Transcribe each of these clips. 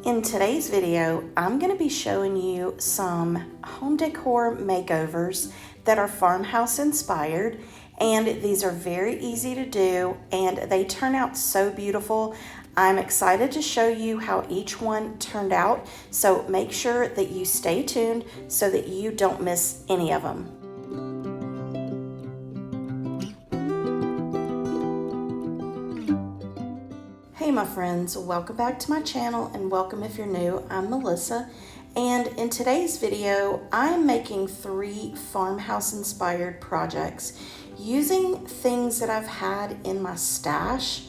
In today's video, I'm going to be showing you some home decor makeovers that are farmhouse inspired, and these are very easy to do and they turn out so beautiful. I'm excited to show you how each one turned out, so make sure that you stay tuned so that you don't miss any of them. Hey my friends, welcome back to my channel and welcome if you're new. I'm Melissa, and in today's video I'm making 3 farmhouse inspired projects using things that I've had in my stash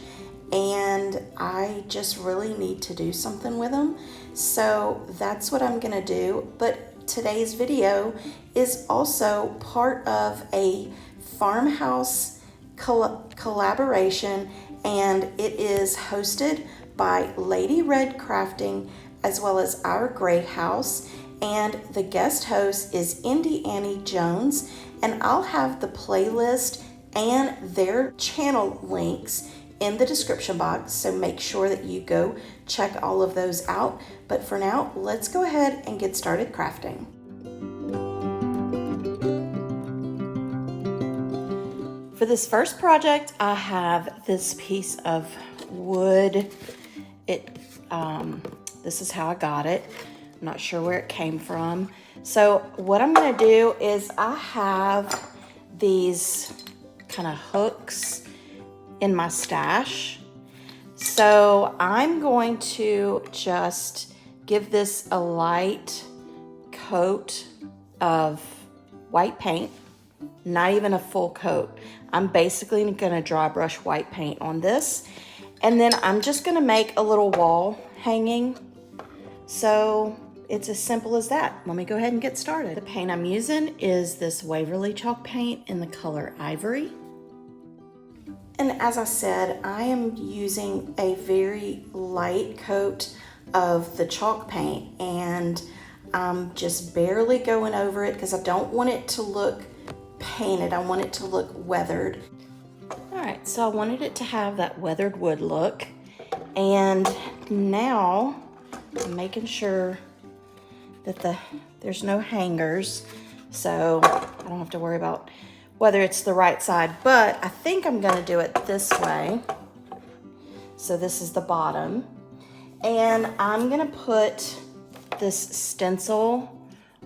and I just really need to do something with them. So that's what I'm gonna do. But today's video is also part of a farmhouse collaboration, and it is hosted by Lady Red Crafting as well as Our Great House, and the guest host is Indie Annie Jones, and I'll have the playlist and their channel links in the description box, so make sure that you go check all of those out. But for now, let's go ahead and get started crafting. For this first project, I have this piece of wood. This is how I got it. I'm not sure where it came from. So what I'm gonna do is I have these kind of hooks in my stash. So I'm going to just give this a light coat of white paint, not even a full coat. I'm basically gonna dry brush white paint on this, and then I'm just gonna make a little wall hanging. So it's as simple as that. Let me go ahead and get started. The paint I'm using is this Waverly chalk paint in the color Ivory. And as I said, I am using a very light coat of the chalk paint, and I'm just barely going over it because I don't want it to look painted. I want it to look weathered. All right, so I wanted it to have that weathered wood look, and now I'm making sure that there's no hangers, so I don't have to worry about whether it's the right side, but I think I'm gonna do it this way. So this is the bottom, and I'm gonna put this stencil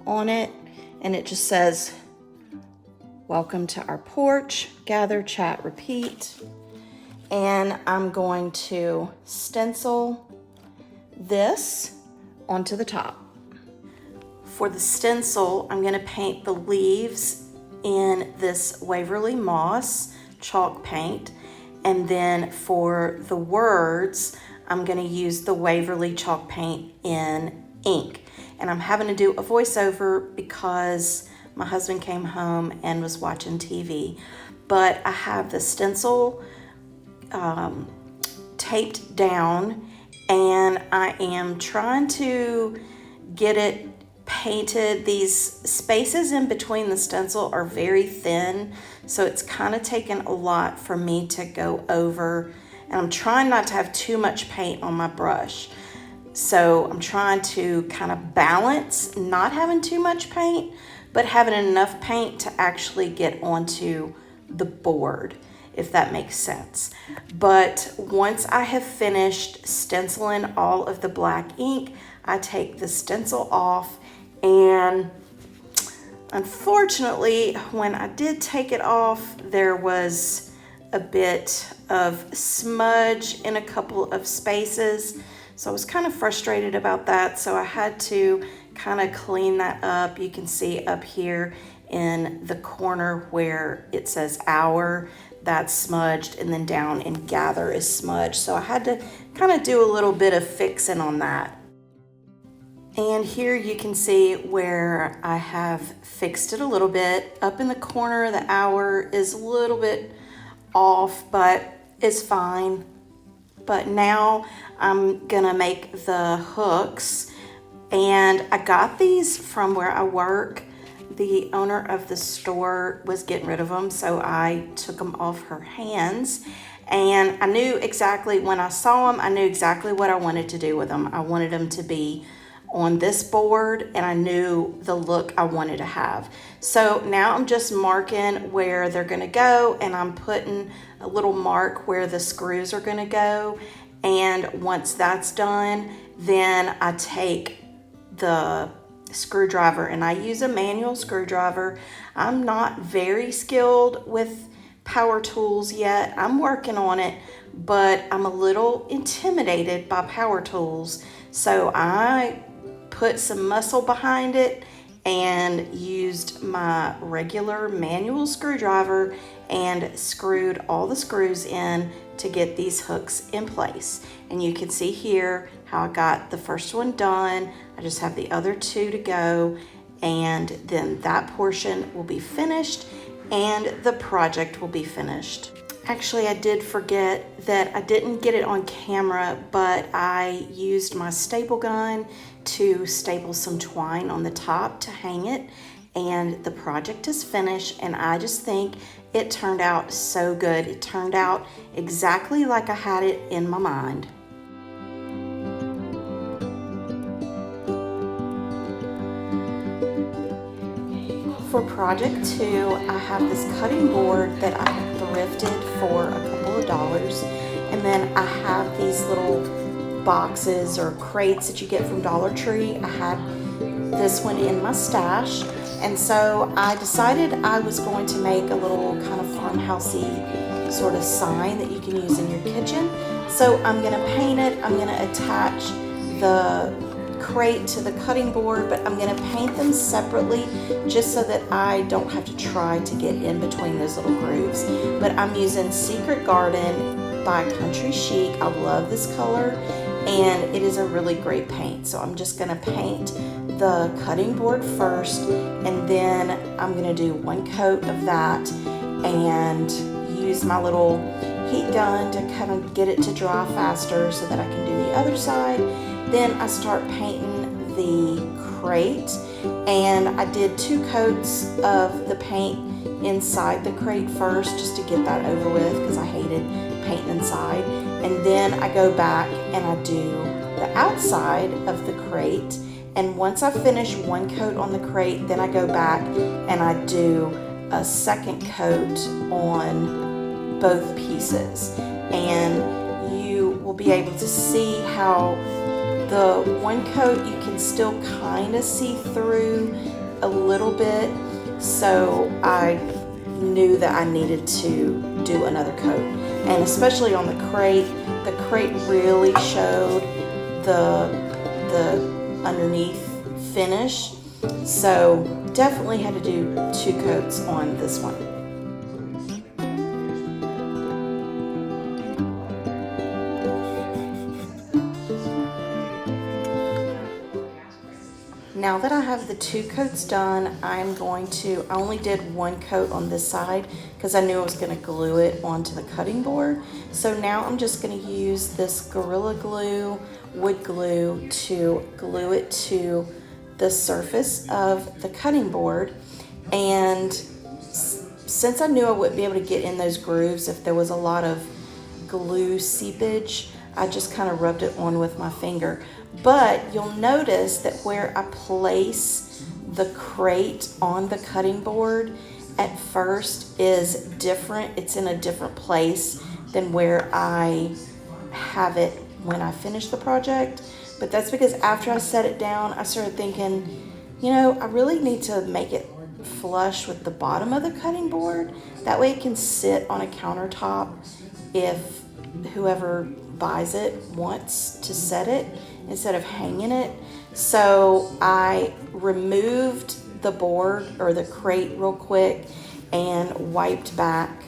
on it, and it just says, "Welcome to our porch, gather, chat, repeat." And I'm going to stencil this onto the top. For the stencil, I'm gonna paint the leaves in this Waverly Moss chalk paint, and then for the words, I'm gonna use the Waverly chalk paint in ink. And I'm having to do a voiceover because my husband came home and was watching TV, but I have the stencil taped down, and I am trying to get it painted. These spaces in between the stencil are very thin, so it's kind of taken a lot for me to go over, and I'm trying not to have too much paint on my brush. So I'm trying to kind of balance not having too much paint, but having enough paint to actually get onto the board, if that makes sense. But once I have finished stenciling all of the black ink, I take the stencil off, and unfortunately, when I did take it off, there was a bit of smudge in a couple of spaces. So I was kind of frustrated about that. So I had to kind of clean that up. You can see up here in the corner where it says Our, that's smudged, and then down in Gather is smudged. So I had to kind of do a little bit of fixing on that. And here you can see where I have fixed it a little bit. Up in the corner, the Our is a little bit off, but it's fine. But now I'm gonna make the hooks, and I got these from where I work. The owner of the store was getting rid of them, so I took them off her hands, And I knew exactly, when I saw them, I knew exactly what I wanted to do with them. I wanted them to be on this board, and I knew the look I wanted to have. So now I'm just marking where they're gonna go, and I'm putting a little mark where the screws are gonna go. And once that's done, then I take the screwdriver, and I use a manual screwdriver. I'm not very skilled with power tools yet. I'm working on it, but I'm a little intimidated by power tools. So I put some muscle behind it and used my regular manual screwdriver and screwed all the screws in to get these hooks in place. And you can see here how I got the first one done. I just have the other two to go, and then that portion will be finished and the project will be finished. Actually, I did forget that I didn't get it on camera, but I used my staple gun to staple some twine on the top to hang it, and the project is finished, and I just think it turned out so good. It turned out exactly like I had it in my mind. For project 2, I have this cutting board that I thrifted for a couple of dollars, and then I have these little boxes or crates that you get from Dollar Tree. I had this one in my stash, and so I decided I was going to make a little kind of farmhousey sort of sign that you can use in your kitchen. So I'm going to paint it. I'm going to attach the crate to the cutting board, but I'm going to paint them separately just so that I don't have to try to get in between those little grooves. But I'm using Secret Garden by Country Chic. I love this color, and it is a really great paint. So I'm just going to paint the cutting board first, and then I'm going to do one coat of that and use my little heat gun to kind of get it to dry faster so that I can do the other side. Then I start painting the crate, and I did 2 coats of the paint inside the crate first just to get that over with because I hated painting inside. And then I go back and I do the outside of the crate, and once I finish one coat on the crate, then I go back and I do a second coat on both pieces. And you will be able to see how the one coat you can still kind of see through a little bit, so I knew that I needed to do another coat. And especially on the crate really showed the underneath finish, so definitely had to do 2 coats on this one. Now that I have the 2 coats done, I only did 1 coat on this side because I knew I was going to glue it onto the cutting board. So now I'm just going to use this Gorilla Glue wood glue to glue it to the surface of the cutting board. And since I knew I wouldn't be able to get in those grooves if there was a lot of glue seepage, I just kind of rubbed it on with my finger. But you'll notice that where I place the crate on the cutting board at first is different. It's in a different place than where I have it when I finish the project. But that's because after I set it down, I started thinking, you know, I really need to make it flush with the bottom of the cutting board. That way it can sit on a countertop if whoever buys it wants to set it instead of hanging it. So I removed the board or the crate real quick and wiped back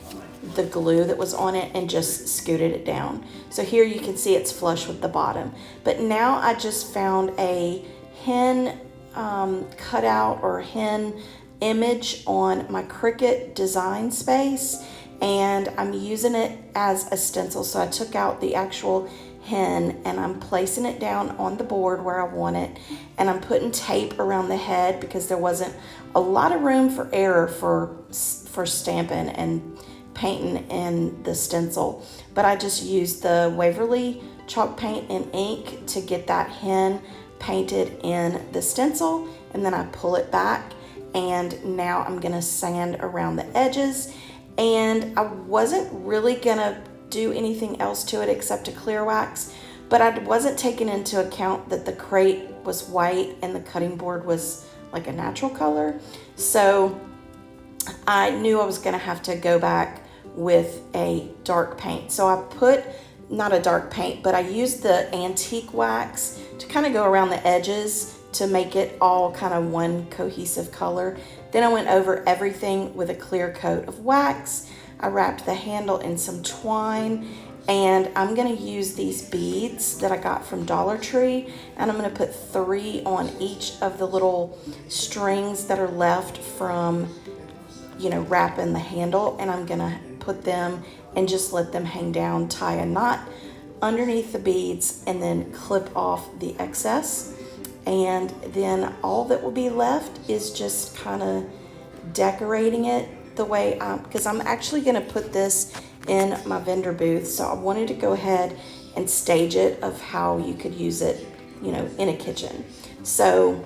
the glue that was on it and just scooted it down. So here you can see it's flush with the bottom. But now I just found a hen cutout or hen image on my Cricut design space, and I'm using it as a stencil. So I took out the actual hen and I'm placing it down on the board where I want it, and I'm putting tape around the head because there wasn't a lot of room for error for stamping and painting in the stencil. but I just used the Waverly chalk paint and ink to get that hen painted in the stencil, and then I pull it back, and now I'm gonna sand around the edges. And I wasn't really gonna do anything else to it except a clear wax, but I wasn't taking into account that the crate was white and the cutting board was like a natural color. So I knew I was gonna have to go back with a dark paint. So I put, not a dark paint, but I used the antique wax to kind of go around the edges to make it all kind of one cohesive color. Then I went over everything with a clear coat of wax. I wrapped the handle in some twine, and I'm gonna use these beads that I got from Dollar Tree, and I'm gonna put 3 on each of the little strings that are left from, you know, wrapping the handle, and I'm gonna put them and just let them hang down, tie a knot underneath the beads, and then clip off the excess. And then all that will be left is just kind of decorating it the way because I'm actually going to put this in my vendor booth, so I wanted to go ahead and stage it of how you could use it, you know, in a kitchen. So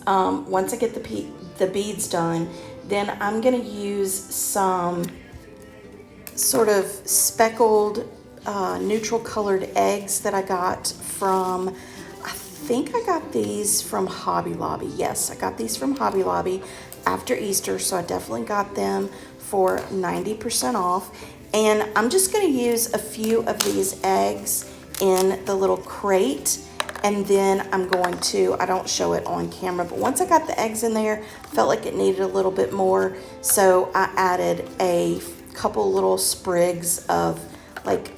once I get the beads done, then I'm going to use some sort of speckled neutral colored eggs that I got from, I think I got these from Hobby Lobby. Yes, I got these from Hobby Lobby after Easter, so I definitely got them for 90% off. And I'm just going to use a few of these eggs in the little crate, and then I'm going to, I don't show it on camera, but once I got the eggs in there, felt like it needed a little bit more, so I added a couple little sprigs of like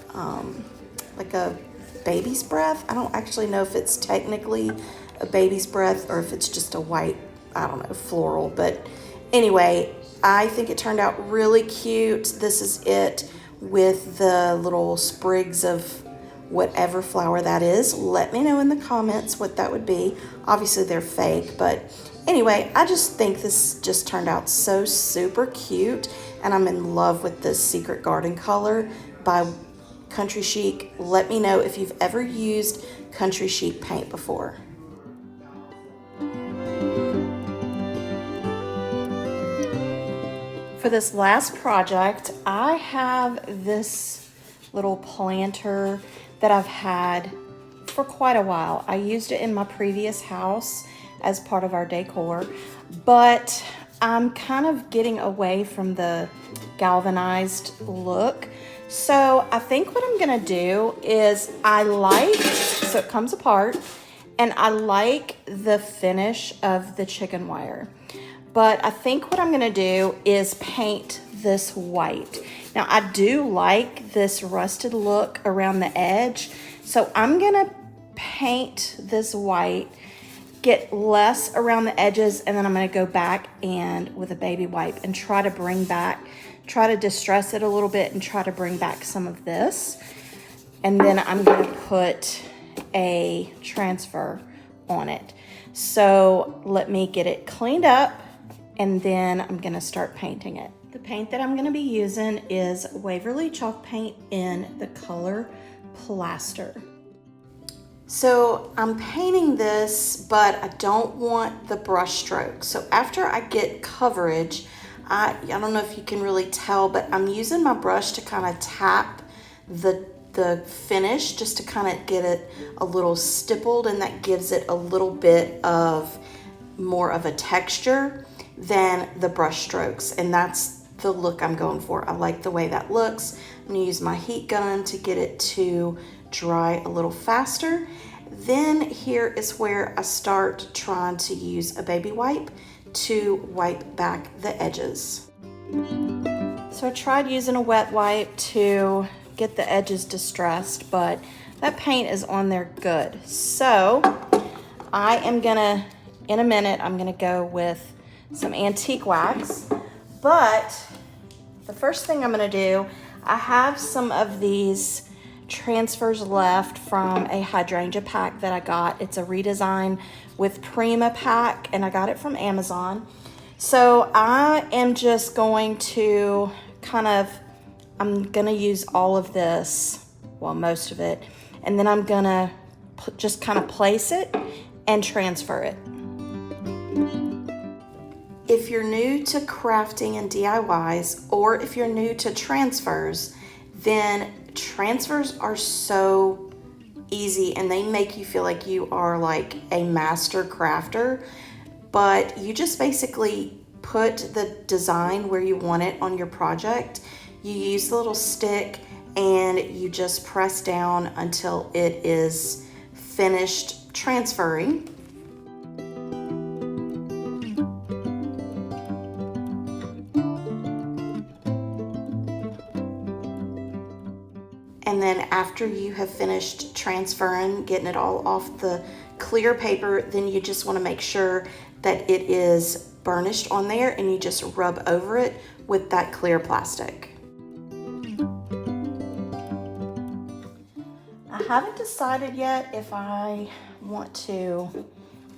a baby's breath. I don't actually know if it's technically a baby's breath or if it's just a white, I don't know, floral. But anyway, I think it turned out really cute. This is it with the little sprigs of whatever flower that is. Let me know in the comments what that would be. Obviously they're fake, but anyway, I just think this just turned out so super cute, and I'm in love with this Secret Garden color by Country Chic. Let me know if you've ever used Country Chic paint before. For this last project, I have this little planter that I've had for quite a while. I used it in my previous house as part of our decor, but I'm kind of getting away from the galvanized look. So I think what I'm gonna do is so it comes apart, and I like the finish of the chicken wire. But I think what I'm gonna do is paint this white. Now I do like this rusted look around the edge, so I'm gonna paint this white, get less around the edges, and then I'm gonna go back and with a baby wipe and try to distress it a little bit and try to bring back some of this. And then I'm gonna put a transfer on it. So let me get it cleaned up, and then I'm gonna start painting it. The paint that I'm gonna be using is Waverly chalk paint in the color Plaster. So I'm painting this, but I don't want the brush stroke. So after I get coverage, I don't know if you can really tell, but I'm using my brush to kind of tap the finish just to kind of get it a little stippled, and that gives it a little bit of more of a texture than the brush strokes, and that's the look I'm going for. I like the way that looks. I'm gonna use my heat gun to get it to dry a little faster. Then here is where I start trying to use a baby wipe to wipe back the edges. So I tried using a wet wipe to get the edges distressed, but that paint is on there good. So I am gonna, in a minute, I'm gonna go with some antique wax, but the first thing I'm gonna do, I have some of these transfers left from a hydrangea pack that I got. It's a Redesign with Prima pack, and I got it from Amazon. So I am just going to kind of I'm gonna use all of this, well, most of it, and then I'm gonna just kind of place it and transfer it. If you're new to crafting and DIYs, or if you're new to transfers, then transfers are so easy and they make you feel like you are like a master crafter, but you just basically put the design where you want it on your project. You use the little stick and you just press down until it is finished transferring. And then after you have finished transferring, getting it all off the clear paper, then you just want to make sure that it is burnished on there, and you just rub over it with that clear plastic. I haven't decided yet if I want to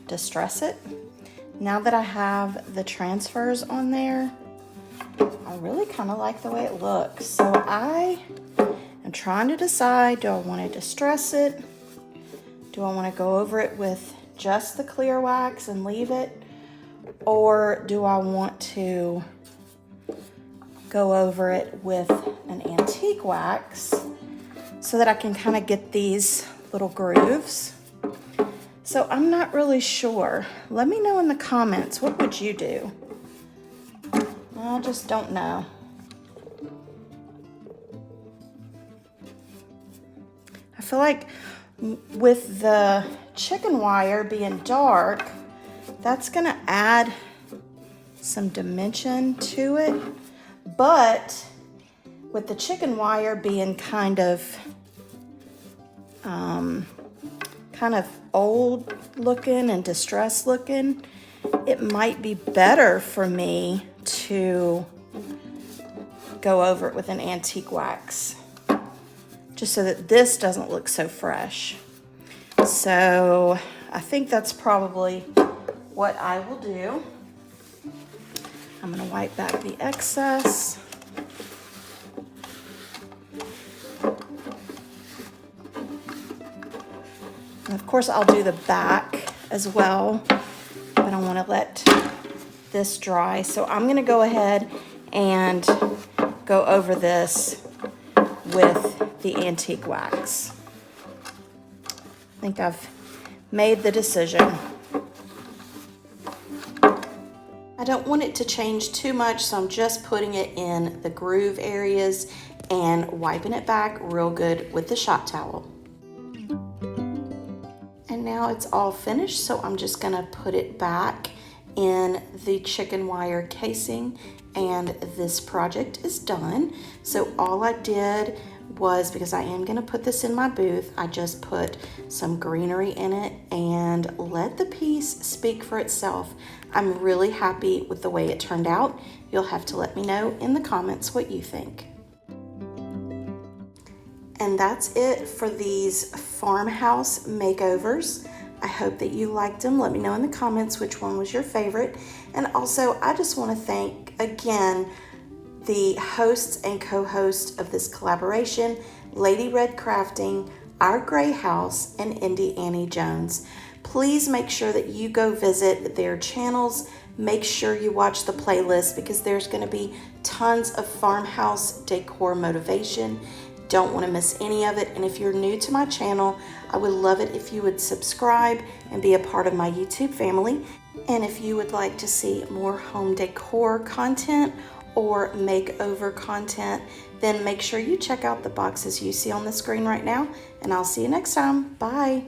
distress it. Now that I have the transfers on there, I really kind of like the way it looks. So I'm trying to decide, do I want to distress it? Do I want to go over it with just the clear wax and leave it? Or do I want to go over it with an antique wax so that I can kind of get these little grooves? So I'm not really sure. Let me know in the comments, what would you do? I just don't know. I feel like with the chicken wire being dark, that's gonna add some dimension to it. But with the chicken wire being kind of old looking and distressed looking, it might be better for me to go over it with an antique wax, just so that this doesn't look so fresh. So I think that's probably what I will do. I'm gonna wipe back the excess. And of course I'll do the back as well, but I wanna let this dry. So I'm gonna go ahead and go over this with the antique wax. I think I've made the decision. I don't want it to change too much, so I'm just putting it in the groove areas and wiping it back real good with the shop towel. And now it's all finished, so I'm just gonna put it back in the chicken wire casing, and this project is done. So all I did was, because I am gonna put this in my booth, I just put some greenery in it and let the piece speak for itself. I'm really happy with the way it turned out. You'll have to let me know in the comments what you think. And that's it for these farmhouse makeovers. I hope that you liked them. Let me know in the comments which one was your favorite. And also, I just want to thank again the hosts and co-hosts of this collaboration, Lady Red Crafting, Our Gray House, and Indie Annie Jones. Please make sure that you go visit their channels. Make sure you watch the playlist, because there's going to be tons of farmhouse decor motivation. Don't want to miss any of it. And if you're new to my channel, I would love it if you would subscribe and be a part of my YouTube family. And if you would like to see more home decor content or makeover content, then make sure you check out the boxes you see on the screen right now. And I'll see you next time. Bye.